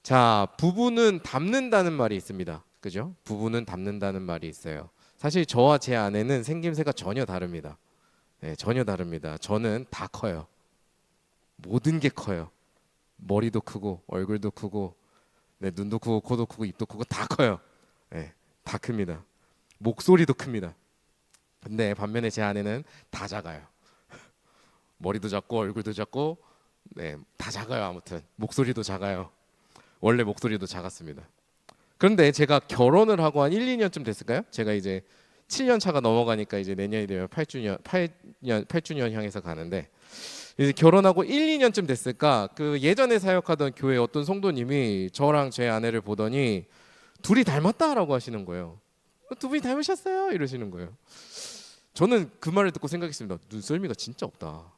자, 부부는 닮는다는 말이 있습니다. 그죠? 부부는 닮는다는 말이 있어요. 사실 저와 제 아내는 생김새가 전혀 다릅니다. 네, 전혀 다릅니다. 저는 다 커요. 모든 게 커요. 머리도 크고 얼굴도 크고 네, 눈도 크고 코도 크고 입도 크고 다 커요. 네, 다 큽니다. 목소리도 큽니다. 근데 반면에 제 아내는 다 작아요. 머리도 작고 얼굴도 작고 네, 다 작아요. 아무튼 목소리도 작아요. 원래 목소리도 작았습니다. 그런데 제가 결혼을 하고 한 1, 2년쯤 됐을까요? 제가 이제 7년 차가 넘어가니까 이제 내년이 되면 8주년 향해서 가는데 이제 결혼하고 1, 2년쯤 됐을까? 그 예전에 사역하던 교회 어떤 성도님이 저랑 제 아내를 보더니 둘이 닮았다라고 하시는 거예요. 두 분이 닮으셨어요? 이러시는 거예요. 저는 그 말을 듣고 생각했습니다. 눈썰미가 진짜 없다.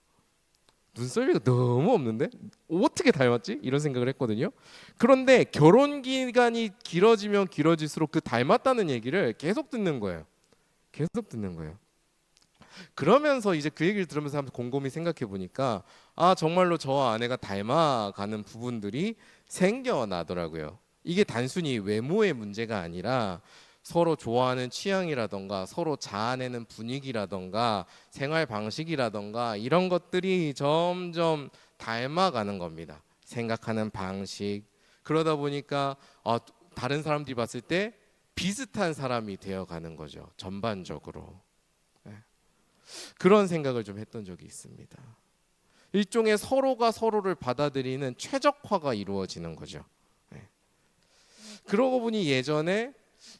눈썰미가 너무 없는데 어떻게 닮았지? 이런 생각을 했거든요. 그런데 결혼 기간이 길어지면 길어질수록 그 닮았다는 얘기를 계속 듣는 거예요. 계속 듣는 거예요. 그러면서 이제 그 얘기를 들으면서 한번 곰곰이 생각해 보니까 아 정말로 저와 아내가 닮아가는 부분들이 생겨나더라고요. 이게 단순히 외모의 문제가 아니라 서로 좋아하는 취향이라던가 서로 자아내는 분위기라던가 생활 방식이라던가 이런 것들이 점점 닮아가는 겁니다. 생각하는 방식. 그러다 보니까 다른 사람들이 봤을 때 비슷한 사람이 되어가는 거죠. 전반적으로. 네. 그런 생각을 좀 했던 적이 있습니다. 일종의 서로가 서로를 받아들이는 최적화가 이루어지는 거죠. 네. 그러고 보니 예전에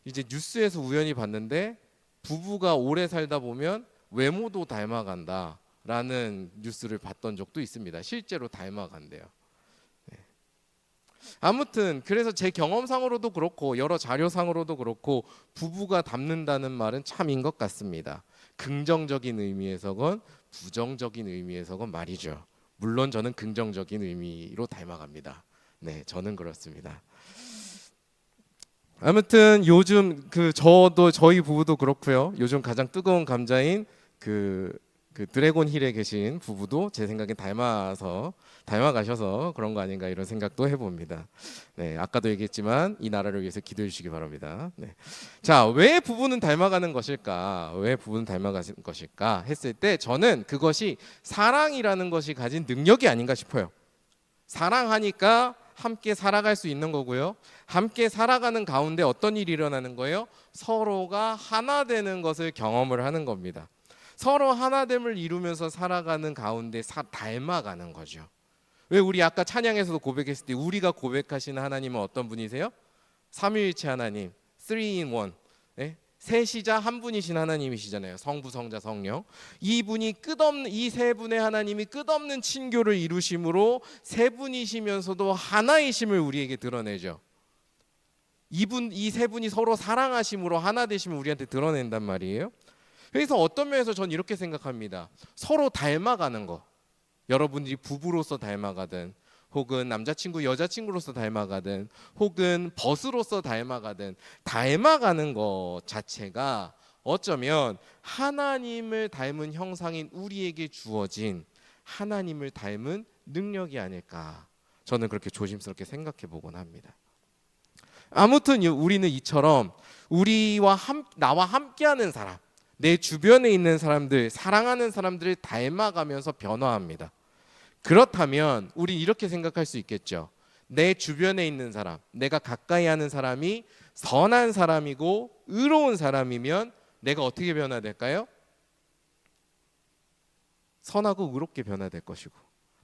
이제 뉴스에서 우연히 봤는데 부부가 오래 살다 보면 외모도 닮아간다라는 뉴스를 봤던 적도 있습니다. 실제로 닮아간대요. 네. 아무튼 그래서 제 경험상으로도 그렇고 여러 자료상으로도 그렇고 부부가 닮는다는 말은 참인 것 같습니다. 긍정적인 의미에서건 부정적인 의미에서건 말이죠. 물론 저는 긍정적인 의미로 닮아갑니다. 네, 저는 그렇습니다. 아무튼 요즘 저도 저희 부부도 그렇고요. 요즘 가장 뜨거운 감자인 그 드래곤 힐에 계신 부부도 제 생각엔 닮아가셔서 그런 거 아닌가 이런 생각도 해봅니다. 네, 아까도 얘기했지만 이 나라를 위해서 기도해 주시기 바랍니다. 네. 자, 왜 부부는 닮아가는 것일까? 왜 부부는 닮아가는 것일까? 했을 때 저는 그것이 사랑이라는 것이 가진 능력이 아닌가 싶어요. 사랑하니까 함께 살아갈 수 있는 거고요. 함께 살아가는 가운데 어떤 일이 일어나는 거예요? 서로가 하나 되는 것을 경험을 하는 겁니다. 서로 하나됨을 이루면서 살아가는 가운데 닮아가는 거죠. 왜 우리 아까 찬양에서도 고백했을 때 우리가 고백하시는 하나님은 어떤 분이세요? 삼위일체 하나님, 3 in 1. 네? 셋이자 한 분이신 하나님이시잖아요. 성부, 성자, 성령. 이분이 끝없는 이 세 분의 하나님이 끝없는 친교를 이루심으로 세 분이시면서도 하나이심을 우리에게 드러내죠. 이 세 분이 서로 사랑하심으로 하나 되심을 우리한테 드러낸단 말이에요. 그래서 어떤 면에서 전 이렇게 생각합니다. 서로 닮아가는 거. 여러분들이 부부로서 닮아가든 혹은 남자친구 여자친구로서 닮아가든 혹은 벗으로서 닮아가든 닮아가는 것 자체가 어쩌면 하나님을 닮은 형상인 우리에게 주어진 하나님을 닮은 능력이 아닐까, 저는 그렇게 조심스럽게 생각해 보곤 합니다. 아무튼 우리는 이처럼 나와 함께하는 사람, 내 주변에 있는 사람들, 사랑하는 사람들을 닮아가면서 변화합니다. 그렇다면 우리 이렇게 생각할 수 있겠죠. 내 주변에 있는 사람, 내가 가까이 하는 사람이 선한 사람이고 의로운 사람이면 내가 어떻게 변화될까요? 선하고 의롭게 변화될 것이고,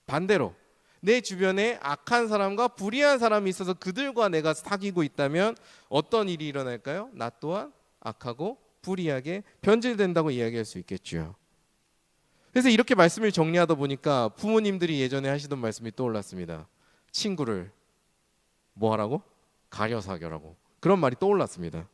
반대로 내 주변에 악한 사람과 불의한 사람이 있어서 그들과 내가 사귀고 있다면 어떤 일이 일어날까요? 나 또한 악하고 불의하게 변질된다고 이야기할 수 있겠죠. 그래서 이렇게 말씀을 정리하다 보니까 부모님들이 예전에 하시던 말씀이 떠올랐습니다. 친구를 뭐 하라고? 가려 사귀라고. 그런 말이 떠올랐습니다.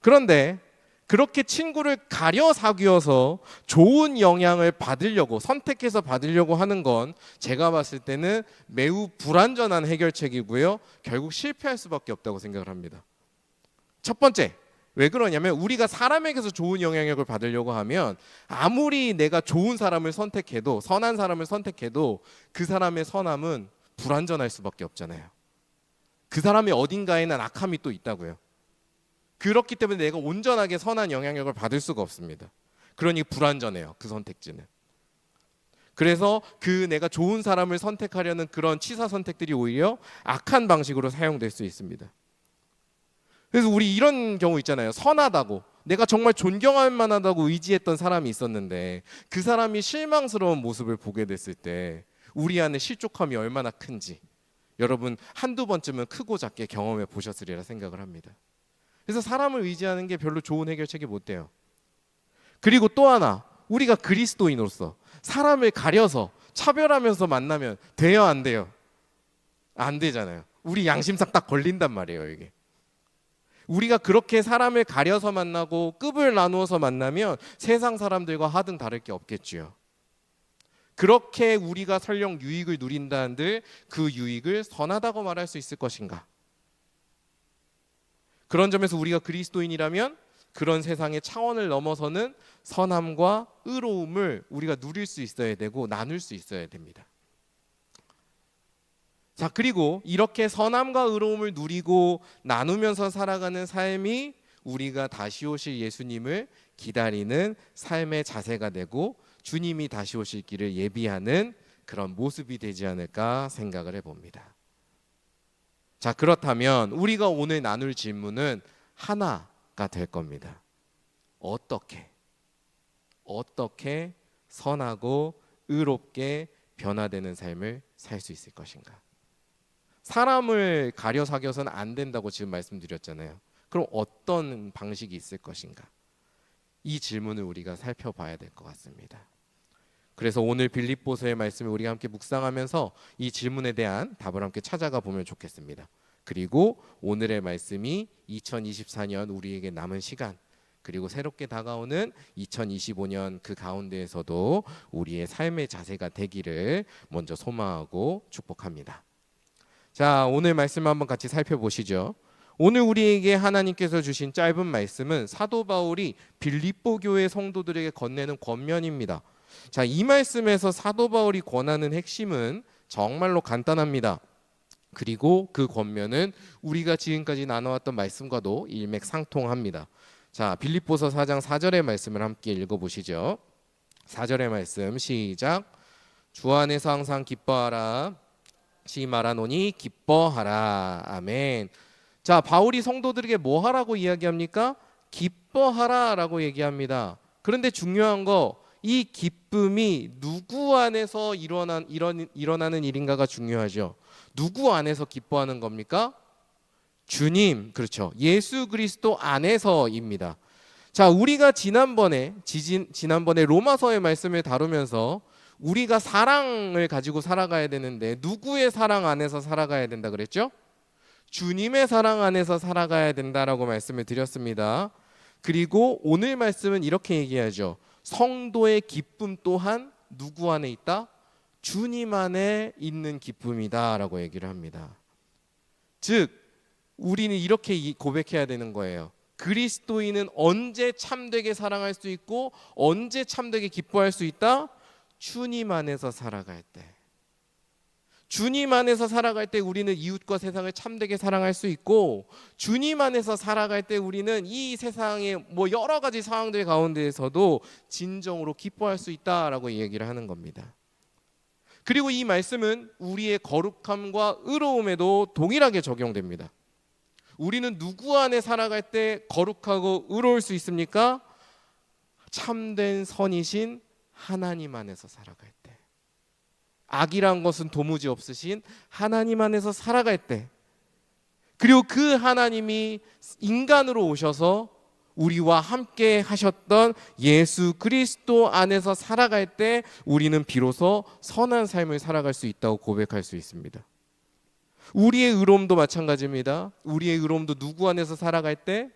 그런데 그렇게 친구를 가려 사귀어서 좋은 영향을 받으려고, 선택해서 받으려고 하는 건 제가 봤을 때는 매우 불완전한 해결책이고요. 결국 실패할 수밖에 없다고 생각을 합니다. 첫 번째, 왜 그러냐면 우리가 사람에게서 좋은 영향력을 받으려고 하면 아무리 내가 좋은 사람을 선택해도, 선한 사람을 선택해도 그 사람의 선함은 불완전할 수밖에 없잖아요. 그 사람의 어딘가에는 악함이 또 있다고요. 그렇기 때문에 내가 온전하게 선한 영향력을 받을 수가 없습니다. 그러니 불완전해요, 그 선택지는. 그래서 그 내가 좋은 사람을 선택하려는 그런 치사 선택들이 오히려 악한 방식으로 사용될 수 있습니다. 그래서 우리 이런 경우 있잖아요. 선하다고, 내가 정말 존경할 만하다고 의지했던 사람이 있었는데 그 사람이 실망스러운 모습을 보게 됐을 때 우리 안에 실족함이 얼마나 큰지 여러분 한두 번쯤은 크고 작게 경험해 보셨으리라 생각을 합니다. 그래서 사람을 의지하는 게 별로 좋은 해결책이 못 돼요. 그리고 또 하나, 우리가 그리스도인으로서 사람을 가려서 차별하면서 만나면 돼요, 안 돼요? 안 되잖아요. 우리 양심상 딱 걸린단 말이에요, 이게. 우리가 그렇게 사람을 가려서 만나고 급을 나누어서 만나면 세상 사람들과 하등 다를 게 없겠지요. 그렇게 우리가 설령 유익을 누린다 한들 그 유익을 선하다고 말할 수 있을 것인가? 그런 점에서 우리가 그리스도인이라면 그런 세상의 차원을 넘어서는 선함과 의로움을 우리가 누릴 수 있어야 되고 나눌 수 있어야 됩니다. 자, 그리고 이렇게 선함과 의로움을 누리고 나누면서 살아가는 삶이 우리가 다시 오실 예수님을 기다리는 삶의 자세가 되고 주님이 다시 오실 길을 예비하는 그런 모습이 되지 않을까 생각을 해봅니다. 자, 그렇다면 우리가 오늘 나눌 질문은 하나가 될 겁니다. 어떻게 선하고 의롭게 변화되는 삶을 살 수 있을 것인가? 사람을 가려 사겨서는 안 된다고 지금 말씀드렸잖아요. 그럼 어떤 방식이 있을 것인가? 이 질문을 우리가 살펴봐야 될 것 같습니다. 그래서 오늘 빌립보서의 말씀을 우리가 함께 묵상하면서 이 질문에 대한 답을 함께 찾아가 보면 좋겠습니다. 그리고 오늘의 말씀이 2024년 우리에게 남은 시간, 그리고 새롭게 다가오는 2025년 그 가운데에서도 우리의 삶의 자세가 되기를 먼저 소망하고 축복합니다. 자, 오늘 말씀 한번 같이 살펴보시죠. 오늘 우리에게 하나님께서 주신 짧은 말씀은 사도 바울이 빌립보 교회 성도들에게 건네는 권면입니다. 자, 이 말씀에서 사도 바울이 권하는 핵심은 정말로 간단합니다. 그리고 그 권면은 우리가 지금까지 나눠왔던 말씀과도 일맥상통합니다. 자, 빌립보서 4장 4절의 말씀을 함께 읽어보시죠. 4절의 말씀 시작. 주 안에서 항상 기뻐하라. 시 말하노니 기뻐하라. 아멘. 자, 바울이 성도들에게 뭐 하라고 이야기합니까? 기뻐하라 라고 얘기합니다. 그런데 중요한 거, 이 기쁨이 누구 안에서 일어나는 일인가가 중요하죠. 누구 안에서 기뻐하는 겁니까? 주님, 그렇죠. 예수 그리스도 안에서입니다. 자, 우리가 지난번에 로마서의 말씀을 다루면서 우리가 사랑을 가지고 살아가야 되는데 누구의 사랑 안에서 살아가야 된다 그랬죠? 주님의 사랑 안에서 살아가야 된다라고 말씀을 드렸습니다. 그리고 오늘 말씀은 이렇게 얘기하죠. 성도의 기쁨 또한 누구 안에 있다? 주님 안에 있는 기쁨이다 라고 얘기를 합니다. 즉 우리는 이렇게 고백해야 되는 거예요. 그리스도인은 언제 참되게 사랑할 수 있고 언제 참되게 기뻐할 수 있다? 주님 안에서 살아갈 때. 주님 안에서 살아갈 때 우리는 이웃과 세상을 참되게 사랑할 수 있고 주님 안에서 살아갈 때 우리는 이 세상의 여러 가지 상황들 가운데에서도 진정으로 기뻐할 수 있다라고 얘기를 하는 겁니다. 그리고 이 말씀은 우리의 거룩함과 의로움에도 동일하게 적용됩니다. 우리는 누구 안에 살아갈 때 거룩하고 의로울 수 있습니까? 참된 선이신 하나님 안에서 살아갈 때. 악이란 것은 도무지 없으신 하나님 안에서 살아갈 때. 그리고 그 하나님이 인간으로 오셔서 우리와 함께 하셨던 예수 그리스도 안에서 살아갈 때 우리는 비로소 선한 삶을 살아갈 수 있다고 고백할 수 있습니다. 우리의 의로움도 마찬가지입니다. 우리의 의로움도 누구 안에서 살아갈 때?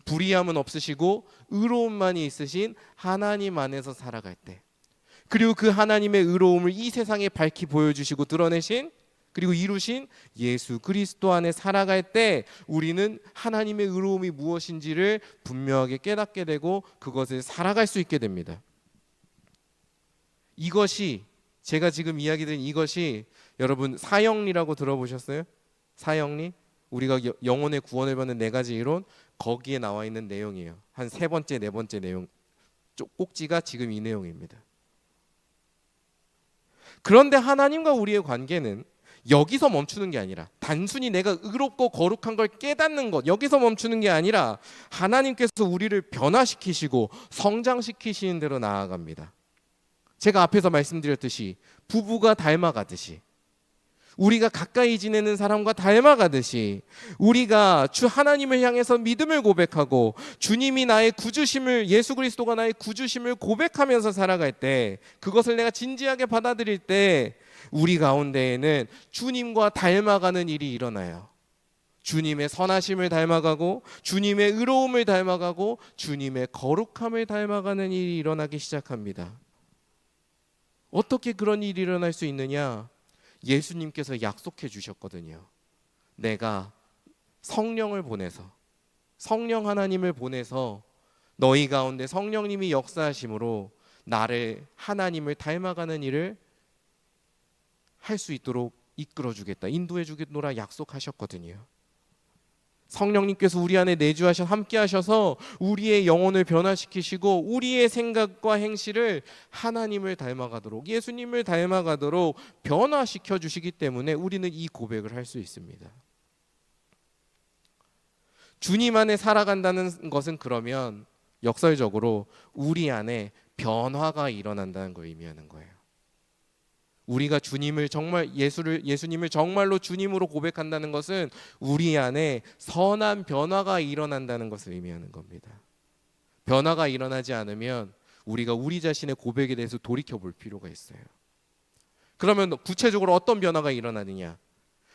불의함은 없으시고 의로움만이 있으신 하나님 안에서 살아갈 때. 그리고 그 하나님의 의로움을 이 세상에 밝히 보여주시고 드러내신 그리고 이루신 예수 그리스도 안에 살아갈 때 우리는 하나님의 의로움이 무엇인지를 분명하게 깨닫게 되고 그것을 살아갈 수 있게 됩니다. 이것이 제가 지금 이야기 드린 이것이 여러분 사형리라고 들어보셨어요? 사형리, 우리가 영혼의 구원을 받는 네 가지 이론, 거기에 나와 있는 내용이에요. 한 세 번째, 네 번째 내용 꼭지가 지금 이 내용입니다. 그런데 하나님과 우리의 관계는 여기서 멈추는 게 아니라, 단순히 내가 의롭고 거룩한 걸 깨닫는 것, 여기서 멈추는 게 아니라 하나님께서 우리를 변화시키시고 성장시키시는 대로 나아갑니다. 제가 앞에서 말씀드렸듯이 부부가 닮아가듯이, 우리가 가까이 지내는 사람과 닮아가듯이, 우리가 주 하나님을 향해서 믿음을 고백하고 주님이 나의 구주심을, 예수 그리스도가 나의 구주심을 고백하면서 살아갈 때, 그것을 내가 진지하게 받아들일 때 우리 가운데에는 주님과 닮아가는 일이 일어나요. 주님의 선하심을 닮아가고 주님의 의로움을 닮아가고 주님의 거룩함을 닮아가는 일이 일어나기 시작합니다. 어떻게 그런 일이 일어날 수 있느냐? 예수님께서 약속해 주셨거든요. 내가 성령을 보내서, 성령 하나님을 보내서 너희 가운데 성령님이 역사하심으로 나를, 하나님을 닮아가는 일을 할 수 있도록 이끌어 주겠다, 인도해 주겠노라 약속하셨거든요. 성령님께서 우리 안에 내주하셔 함께 하셔서 우리의 영혼을 변화시키시고 우리의 생각과 행실을 하나님을 닮아가도록, 예수님을 닮아가도록 변화시켜 주시기 때문에 우리는 이 고백을 할 수 있습니다. 주님 안에 살아간다는 것은 그러면 역설적으로 우리 안에 변화가 일어난다는 걸 의미하는 거예요. 우리가 주님을 정말, 예수님을 정말로 주님으로 고백한다는 것은 우리 안에 선한 변화가 일어난다는 것을 의미하는 겁니다. 변화가 일어나지 않으면 우리가 우리 자신의 고백에 대해서 돌이켜 볼 필요가 있어요. 그러면 구체적으로 어떤 변화가 일어나느냐?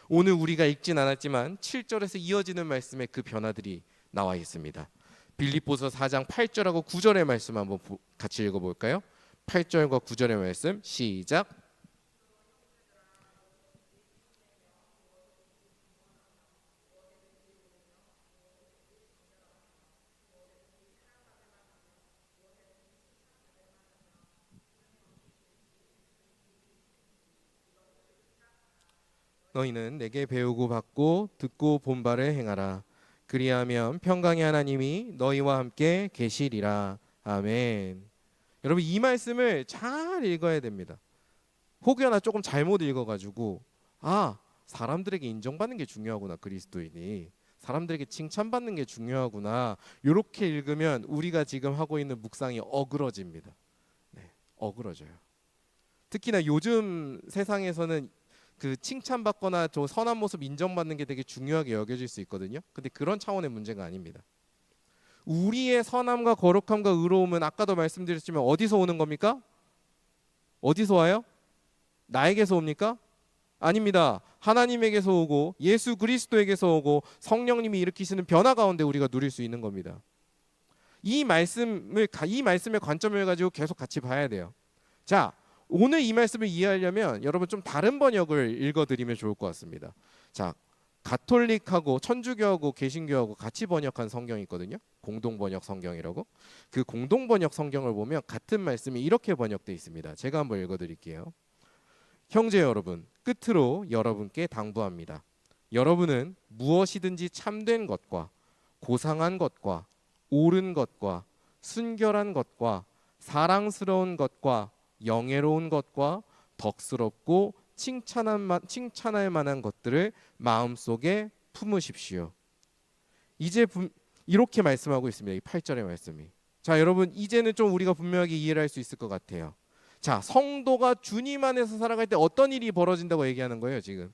오늘 우리가 읽진 않았지만 7절에서 이어지는 말씀에 그 변화들이 나와 있습니다. 빌립보서 4장 8절하고 9절의 말씀 한번 같이 읽어볼까요? 8절과 9절의 말씀 시작. 너희는 내게 배우고 받고 듣고 본 바를 행하라. 그리하면 평강의 하나님이 너희와 함께 계시리라. 아멘. 여러분, 이 말씀을 잘 읽어야 됩니다. 혹여나 조금 잘못 읽어가지고, 사람들에게 인정받는 게 중요하구나, 그리스도인이 사람들에게 칭찬받는 게 중요하구나, 이렇게 읽으면 우리가 지금 하고 있는 묵상이 어그러집니다. 네, 어그러져요. 특히나 요즘 세상에서는 그 칭찬받거나 저 선한 모습 인정받는 게 되게 중요하게 여겨질 수 있거든요. 근데 그런 차원의 문제가 아닙니다. 우리의 선함과 거룩함과 의로움은 아까도 말씀드렸지만 어디서 오는 겁니까? 어디서 와요? 나에게서 옵니까? 아닙니다. 하나님에게서 오고 예수 그리스도에게서 오고 성령님이 일으키시는 변화 가운데 우리가 누릴 수 있는 겁니다. 이 말씀의 관점을 가지고 계속 같이 봐야 돼요. 자, 오늘 이 말씀을 이해하려면 여러분 좀 다른 번역을 읽어드리면 좋을 것 같습니다. 자, 가톨릭하고 천주교하고 개신교하고 같이 번역한 성경이 있거든요. 공동번역 성경이라고. 그 공동번역 성경을 보면 같은 말씀이 이렇게 번역되어 있습니다. 제가 한번 읽어드릴게요. 형제 여러분, 끝으로 여러분께 당부합니다. 여러분은 무엇이든지 참된 것과 고상한 것과 옳은 것과 순결한 것과 사랑스러운 것과 영예로운 것과 덕스럽고 칭찬할 만한 것들을 마음속에 품으십시오. 이제 이렇게 말씀하고 있습니다. 이 8절의 말씀이. 자, 여러분, 이제는 좀 우리가 분명하게 이해를 할 수 있을 것 같아요. 자, 성도가 주님 안에서 살아갈 때 어떤 일이 벌어진다고 얘기하는 거예요, 지금.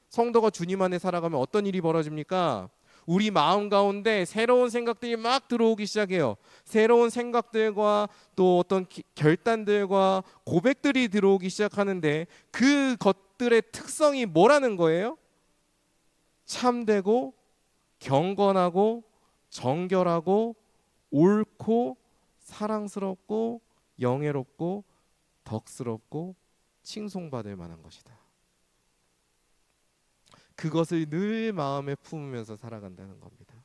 성도가 주님 안에 살아가면 어떤 일이 벌어집니까? 우리 마음 가운데 새로운 생각들이 막 들어오기 시작해요. 새로운 생각들과 또 어떤 결단들과 고백들이 들어오기 시작하는데 그 것들의 특성이 뭐라는 거예요? 참되고 경건하고 정결하고 옳고 사랑스럽고 영예롭고 덕스럽고 칭송받을 만한 것이다. 그것을 늘 마음에 품으면서 살아간다는 겁니다.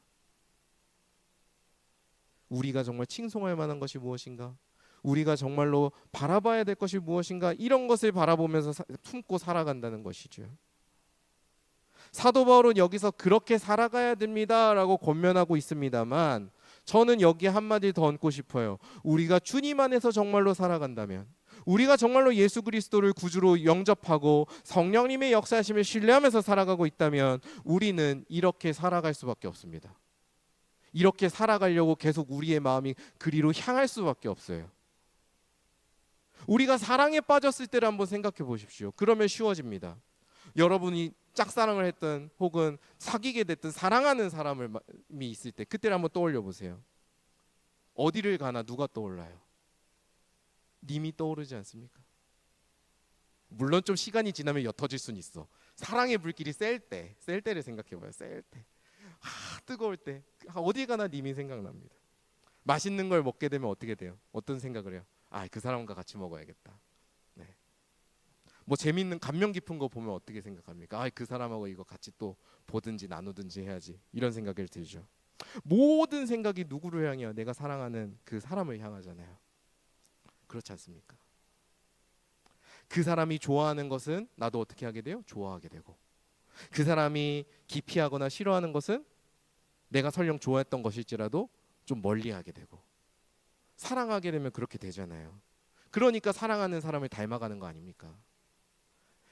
우리가 정말 칭송할 만한 것이 무엇인가? 우리가 정말로 바라봐야 될 것이 무엇인가? 이런 것을 바라보면서 품고 살아간다는 것이죠. 사도 바울은 여기서 그렇게 살아가야 됩니다라고 권면하고 있습니다만, 저는 여기에 한마디 더 얹고 싶어요. 우리가 주님 안에서 정말로 살아간다면, 우리가 정말로 예수 그리스도를 구주로 영접하고 성령님의 역사하심을 신뢰하면서 살아가고 있다면 우리는 이렇게 살아갈 수밖에 없습니다. 이렇게 살아가려고 계속 우리의 마음이 그리로 향할 수밖에 없어요. 우리가 사랑에 빠졌을 때를 한번 생각해 보십시오. 그러면 쉬워집니다. 여러분이 짝사랑을 했든 혹은 사귀게 됐든 사랑하는 사람이 있을 때 그때를 한번 떠올려 보세요. 어디를 가나 누가 떠올라요? 님이 떠오르지 않습니까? 물론 좀 시간이 지나면 옅어질 수는 있어. 사랑의 불길이 셀 때를 생각해 봐요. 셀 때. 뜨거울 때 어디 가나 님이 생각납니다. 맛있는 걸 먹게 되면 어떻게 돼요? 어떤 생각을 해요? 그 사람과 같이 먹어야겠다. 네. 뭐 재밌는 감명 깊은 거 보면 어떻게 생각합니까? 그 사람하고 이거 같이 또 보든지 나누든지 해야지. 이런 생각을 들죠. 모든 생각이 누구를 향해요? 내가 사랑하는 그 사람을 향하잖아요. 그렇지 않습니까? 그 사람이 좋아하는 것은 나도 어떻게 하게 돼요? 좋아하게 되고, 그 사람이 기피하거나 싫어하는 것은 내가 설령 좋아했던 것일지라도 좀 멀리하게 되고, 사랑하게 되면 그렇게 되잖아요. 그러니까 사랑하는 사람을 닮아가는 거 아닙니까?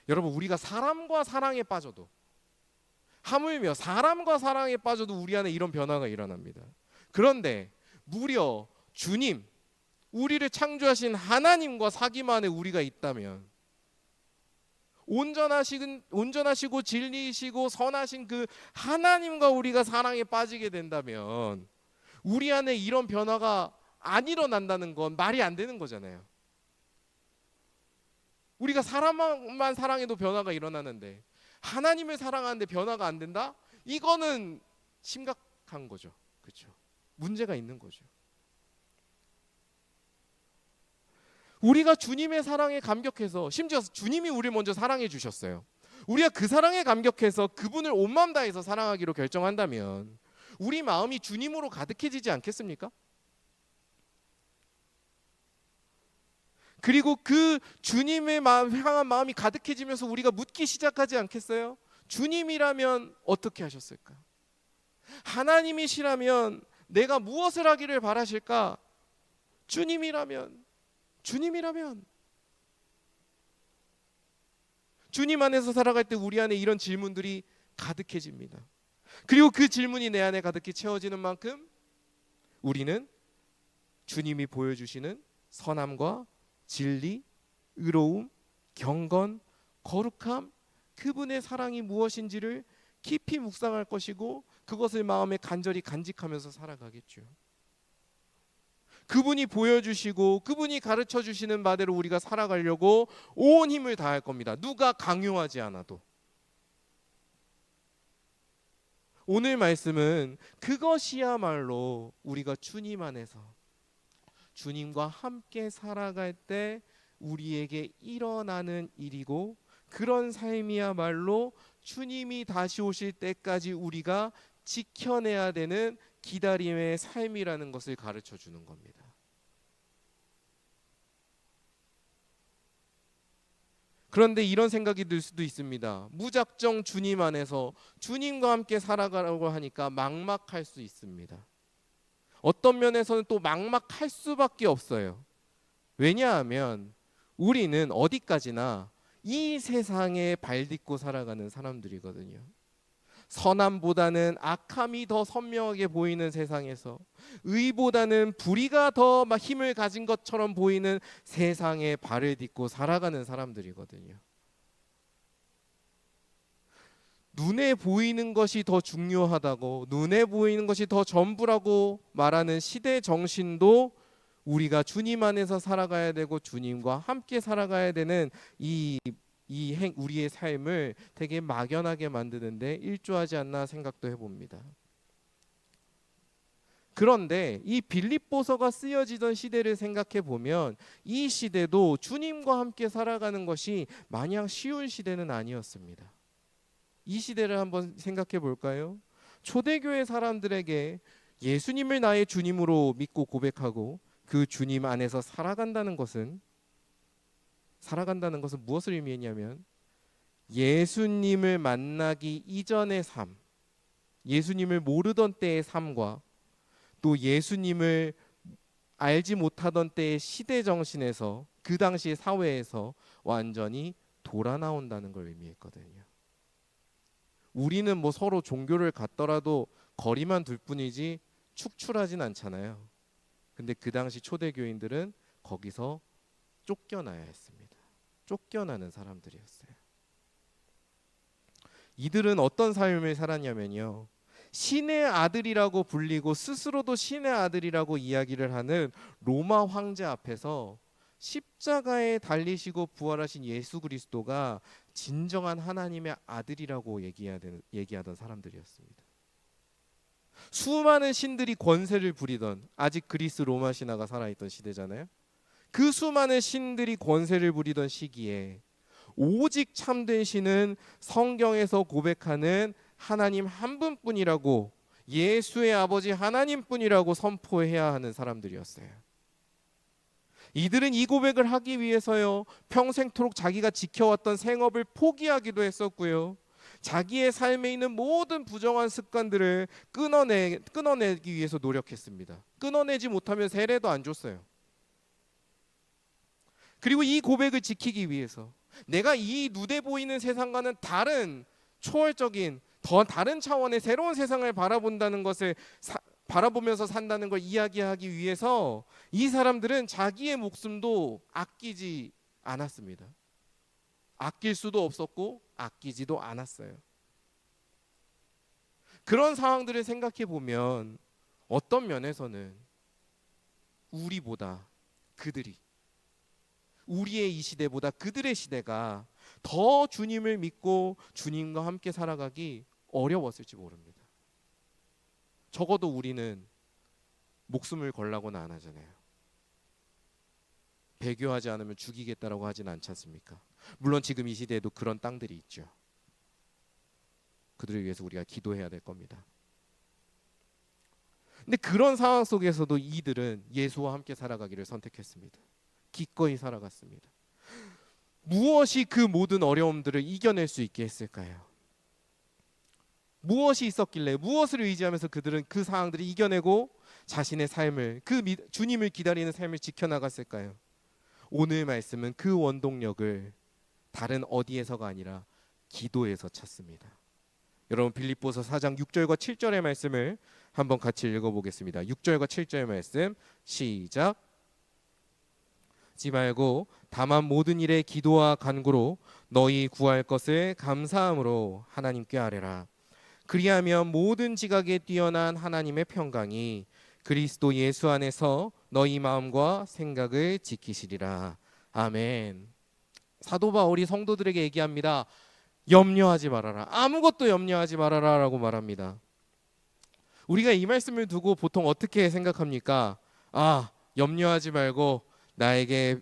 여러분, 우리가 사람과 사랑에 빠져도, 하물며 사람과 사랑에 빠져도 우리 안에 이런 변화가 일어납니다. 그런데 무려 주님, 우리를 창조하신 하나님과 사귐 안에 우리가 있다면, 온전하시고 진리이시고 선하신 그 하나님과 우리가 사랑에 빠지게 된다면 우리 안에 이런 변화가 안 일어난다는 건 말이 안 되는 거잖아요. 우리가 사람만 사랑해도 변화가 일어나는데 하나님을 사랑하는데 변화가 안 된다? 이거는 심각한 거죠. 그렇죠? 문제가 있는 거죠. 우리가 주님의 사랑에 감격해서, 심지어 주님이 우리를 먼저 사랑해 주셨어요. 우리가 그 사랑에 감격해서 그분을 온 마음 다해서 사랑하기로 결정한다면 우리 마음이 주님으로 가득해지지 않겠습니까? 그리고 그 주님의 향한 마음이 가득해지면서 우리가 묻기 시작하지 않겠어요? 주님이라면 어떻게 하셨을까? 하나님이시라면 내가 무엇을 하기를 바라실까? 주님 안에서 살아갈 때 우리 안에 이런 질문들이 가득해집니다. 그리고 그 질문이 내 안에 가득히 채워지는 만큼 우리는 주님이 보여주시는 선함과 진리, 의로움, 경건, 거룩함, 그분의 사랑이 무엇인지를 깊이 묵상할 것이고 그것을 마음에 간절히 간직하면서 살아가겠죠. 그분이 보여주시고 그분이 가르쳐 주시는 바대로 우리가 살아가려고 온 힘을 다할 겁니다. 누가 강요하지 않아도. 오늘 말씀은 그것이야말로 우리가 주님 안에서 주님과 함께 살아갈 때 우리에게 일어나는 일이고, 그런 삶이야말로 주님이 다시 오실 때까지 우리가 지켜내야 되는 기다림의 삶이라는 것을 가르쳐 주는 겁니다. 그런데 이런 생각이 들 수도 있습니다. 무작정 주님 안에서 주님과 함께 살아가라고 하니까 막막할 수 있습니다. 어떤 면에서는 또 막막할 수밖에 없어요. 왜냐하면 우리는 어디까지나 이 세상에 발딛고 살아가는 사람들이거든요. 선함보다는 악함이 더 선명하게 보이는 세상에서, 의보다는 불의가 더 막 힘을 가진 것처럼 보이는 세상에 발을 딛고 살아가는 사람들이거든요. 눈에 보이는 것이 더 중요하다고, 눈에 보이는 것이 더 전부라고 말하는 시대 정신도 우리가 주님 안에서 살아가야 되고 주님과 함께 살아가야 되는 우리의 삶을 되게 막연하게 만드는데 일조하지 않나 생각도 해봅니다. 그런데 이 빌립보서가 쓰여지던 시대를 생각해 보면 이 시대도 주님과 함께 살아가는 것이 마냥 쉬운 시대는 아니었습니다. 이 시대를 한번 생각해 볼까요? 초대교회 사람들에게 예수님을 나의 주님으로 믿고 고백하고 그 주님 안에서 살아간다는 것은 무엇을 의미했냐면 예수님을 만나기 이전의 삶, 예수님을 모르던 때의 삶과 또 예수님을 알지 못하던 때의 시대 정신에서 그 당시의 사회에서 완전히 돌아 나온다는 걸 의미했거든요. 우리는 뭐 서로 종교를 갖더라도 거리만 둘 뿐이지 축출하진 않잖아요. 근데 그 당시 초대교인들은 거기서 쫓겨나야 했습니다. 쫓겨나는 사람들이었어요. 이들은 어떤 삶을 살았냐면요, 신의 아들이라고 불리고 스스로도 신의 아들이라고 이야기를 하는 로마 황제 앞에서 십자가에 달리시고 부활하신 예수 그리스도가 진정한 하나님의 아들이라고 얘기하던 사람들이었습니다. 수많은 신들이 권세를 부리던, 아직 그리스 로마 신화가 살아있던 시대잖아요. 그 수많은 신들이 권세를 부리던 시기에 오직 참된 신은 성경에서 고백하는 하나님 한 분뿐이라고, 예수의 아버지 하나님뿐이라고 선포해야 하는 사람들이었어요. 이들은 이 고백을 하기 위해서요, 평생토록 자기가 지켜왔던 생업을 포기하기도 했었고요, 자기의 삶에 있는 모든 부정한 습관들을 끊어내기 위해서 노력했습니다. 끊어내지 못하면 세례도 안 줬어요. 그리고 이 고백을 지키기 위해서 내가 이 눈에 보이는 세상과는 다른 초월적인, 더 다른 차원의 새로운 세상을 바라본다는 것을 바라보면서 산다는 걸 이야기하기 위해서 이 사람들은 자기의 목숨도 아끼지 않았습니다. 아낄 수도 없었고 아끼지도 않았어요. 그런 상황들을 생각해 보면 어떤 면에서는 우리보다 그들이, 우리의 이 시대보다 그들의 시대가 더 주님을 믿고 주님과 함께 살아가기 어려웠을지 모릅니다. 적어도 우리는 목숨을 걸라고는 안 하잖아요. 배교하지 않으면 죽이겠다라고 하진 않지 않습니까? 물론 지금 이 시대에도 그런 땅들이 있죠. 그들을 위해서 우리가 기도해야 될 겁니다. 근데 그런 상황 속에서도 이들은 예수와 함께 살아가기를 선택했습니다. 기꺼이 살아갔습니다. 무엇이 그 모든 어려움들을 이겨낼 수 있게 했을까요? 무엇이 있었길래, 무엇을 의지하면서 그들은 그 상황들을 이겨내고 자신의 삶을, 주님을 기다리는 삶을 지켜나갔을까요? 오늘 말씀은 그 원동력을 다른 어디에서가 아니라 기도에서 찾습니다. 여러분, 빌립보서 4장 6절과 7절의 말씀을 한번 같이 읽어보겠습니다. 6절과 7절의 말씀 시작. 지 말고 다만 모든 일에 기도와 간구로 너희 구할 것을 감사함으로 하나님께 아뢰라. 그리하면 모든 지각에 뛰어난 하나님의 평강이 그리스도 예수 안에서 너희 마음과 생각을 지키시리라. 아멘. 사도 바울이 성도들에게 얘기합니다. 염려하지 말아라. 아무것도 염려하지 말아라 라고 말합니다. 우리가 이 말씀을 두고 보통 어떻게 생각합니까? 염려하지 말고 나에게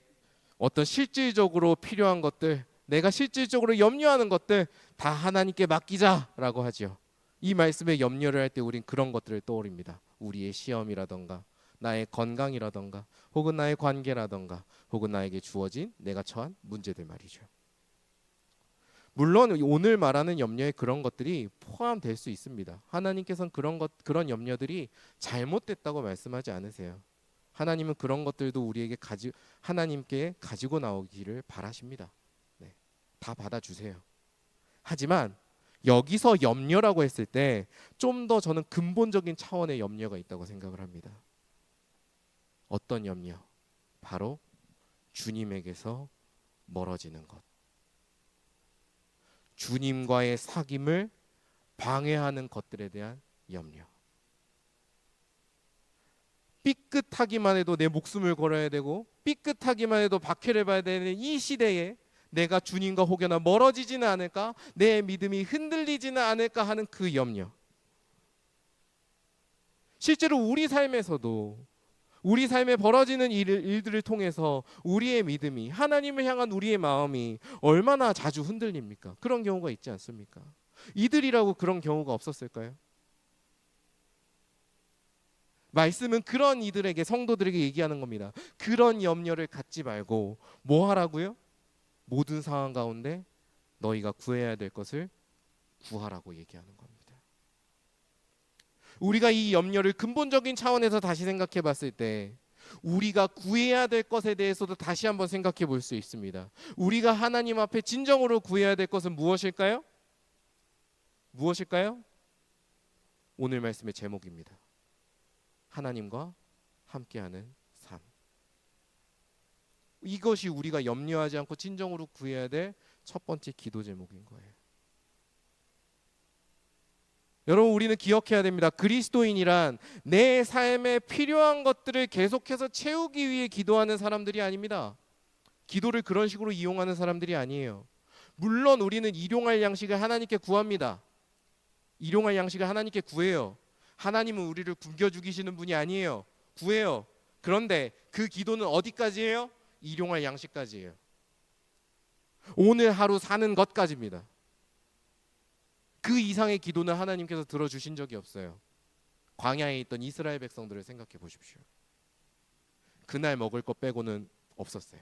어떤 실질적으로 필요한 것들, 내가 실질적으로 염려하는 것들 다 하나님께 맡기자라고 하죠. 이 말씀에 염려를 할 때 우린 그런 것들을 떠올립니다. 우리의 시험이라던가 나의 건강이라던가 혹은 나의 관계라던가 혹은 나에게 주어진 내가 처한 문제들 말이죠. 물론 오늘 말하는 염려에 그런 것들이 포함될 수 있습니다. 하나님께서는 그런 염려들이 잘못됐다고 말씀하지 않으세요. 하나님은 그런 것들도 우리에게 하나님께 가지고 나오기를 바라십니다. 네, 다 받아주세요. 하지만 여기서 염려라고 했을 때 좀 더 저는 근본적인 차원의 염려가 있다고 생각을 합니다. 어떤 염려? 바로 주님에게서 멀어지는 것. 주님과의 사귐을 방해하는 것들에 대한 염려. 삐끗하기만 해도 내 목숨을 걸어야 되고 삐끗하기만 해도 박해를 봐야 되는 이 시대에 내가 주님과 혹여나 멀어지지는 않을까, 내 믿음이 흔들리지는 않을까 하는 그 염려. 실제로 우리 삶에서도 우리 삶에 벌어지는 일들을 통해서 우리의 믿음이, 하나님을 향한 우리의 마음이 얼마나 자주 흔들립니까? 그런 경우가 있지 않습니까? 이들이라고 그런 경우가 없었을까요? 말씀은 그런 이들에게, 성도들에게 얘기하는 겁니다. 그런 염려를 갖지 말고 뭐 하라고요? 모든 상황 가운데 너희가 구해야 될 것을 구하라고 얘기하는 겁니다. 우리가 이 염려를 근본적인 차원에서 다시 생각해 봤을 때 우리가 구해야 될 것에 대해서도 다시 한번 생각해 볼 수 있습니다. 우리가 하나님 앞에 진정으로 구해야 될 것은 무엇일까요? 무엇일까요? 오늘 말씀의 제목입니다. 하나님과 함께하는 삶. 이것이 우리가 염려하지 않고 진정으로 구해야 될 첫 번째 기도 제목인 거예요. 여러분, 우리는 기억해야 됩니다. 그리스도인이란 내 삶에 필요한 것들을 계속해서 채우기 위해 기도하는 사람들이 아닙니다. 기도를 그런 식으로 이용하는 사람들이 아니에요. 물론 우리는 일용할 양식을 하나님께 구합니다. 일용할 양식을 하나님께 구해요. 하나님은 우리를 굶겨 죽이시는 분이 아니에요. 구해요. 그런데 그 기도는 어디까지예요? 일용할 양식까지예요. 오늘 하루 사는 것까지입니다. 그 이상의 기도는 하나님께서 들어주신 적이 없어요. 광야에 있던 이스라엘 백성들을 생각해 보십시오. 그날 먹을 것 빼고는 없었어요.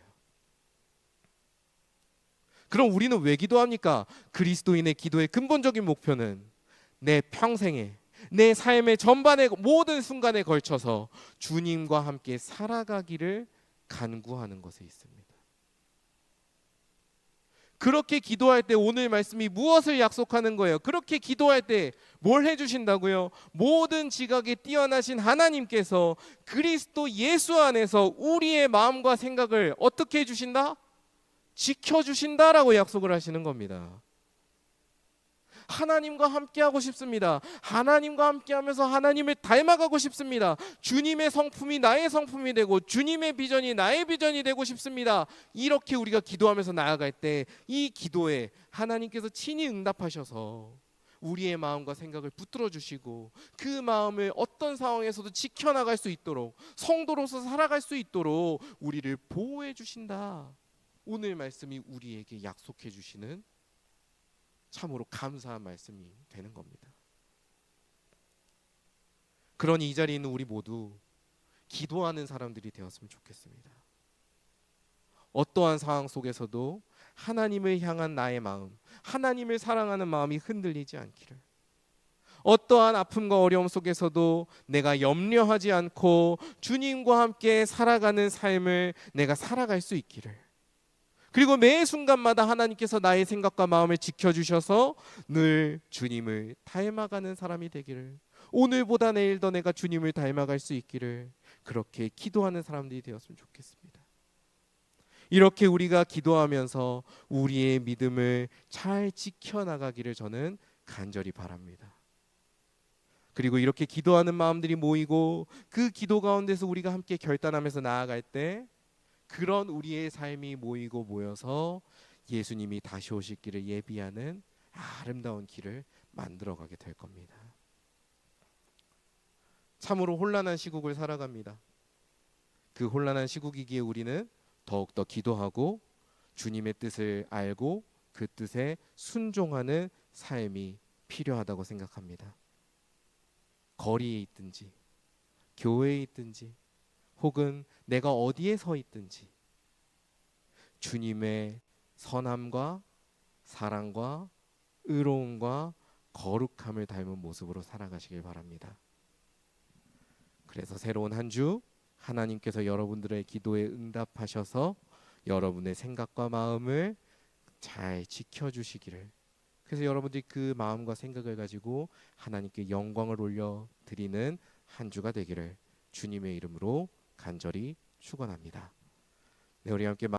그럼 우리는 왜 기도합니까? 그리스도인의 기도의 근본적인 목표는 내 평생에, 내 삶의 전반의 모든 순간에 걸쳐서 주님과 함께 살아가기를 간구하는 것에 있습니다. 그렇게 기도할 때 오늘 말씀이 무엇을 약속하는 거예요? 그렇게 기도할 때 뭘 해주신다고요? 모든 지각에 뛰어나신 하나님께서 그리스도 예수 안에서 우리의 마음과 생각을 어떻게 해주신다? 지켜주신다라고 약속을 하시는 겁니다. 하나님과 함께하고 싶습니다. 하나님과 함께하면서 하나님을 닮아가고 싶습니다. 주님의 성품이 나의 성품이 되고 주님의 비전이 나의 비전이 되고 싶습니다. 이렇게 우리가 기도하면서 나아갈 때 이 기도에 하나님께서 친히 응답하셔서 우리의 마음과 생각을 붙들어 주시고 그 마음을 어떤 상황에서도 지켜나갈 수 있도록 성도로서 살아갈 수 있도록 우리를 보호해 주신다. 오늘 말씀이 우리에게 약속해 주시는 참으로 감사한 말씀이 되는 겁니다. 그러니 이 자리에 있는 우리 모두 기도하는 사람들이 되었으면 좋겠습니다. 어떠한 상황 속에서도 하나님을 향한 나의 마음, 하나님을 사랑하는 마음이 흔들리지 않기를, 어떠한 아픔과 어려움 속에서도 내가 염려하지 않고 주님과 함께 살아가는 삶을 내가 살아갈 수 있기를, 그리고 매 순간마다 하나님께서 나의 생각과 마음을 지켜주셔서 늘 주님을 닮아가는 사람이 되기를, 오늘보다 내일 더 내가 주님을 닮아갈 수 있기를, 그렇게 기도하는 사람들이 되었으면 좋겠습니다. 이렇게 우리가 기도하면서 우리의 믿음을 잘 지켜나가기를 저는 간절히 바랍니다. 그리고 이렇게 기도하는 마음들이 모이고 그 기도 가운데서 우리가 함께 결단하면서 나아갈 때 그런 우리의 삶이 모이고 모여서 예수님이 다시 오실 길을 예비하는 아름다운 길을 만들어가게 될 겁니다. 참으로 혼란한 시국을 살아갑니다. 그 혼란한 시국이기에 우리는 더욱더 기도하고 주님의 뜻을 알고 그 뜻에 순종하는 삶이 필요하다고 생각합니다. 거리에 있든지 교회에 있든지 혹은 내가 어디에 서 있든지 주님의 선함과 사랑과 의로움과 거룩함을 닮은 모습으로 살아가시길 바랍니다. 그래서 새로운 한 주 하나님께서 여러분들의 기도에 응답하셔서 여러분의 생각과 마음을 잘 지켜주시기를, 그래서 여러분들이 그 마음과 생각을 가지고 하나님께 영광을 올려드리는 한 주가 되기를 주님의 이름으로 간절히 축원합니다. 네, 우리 함께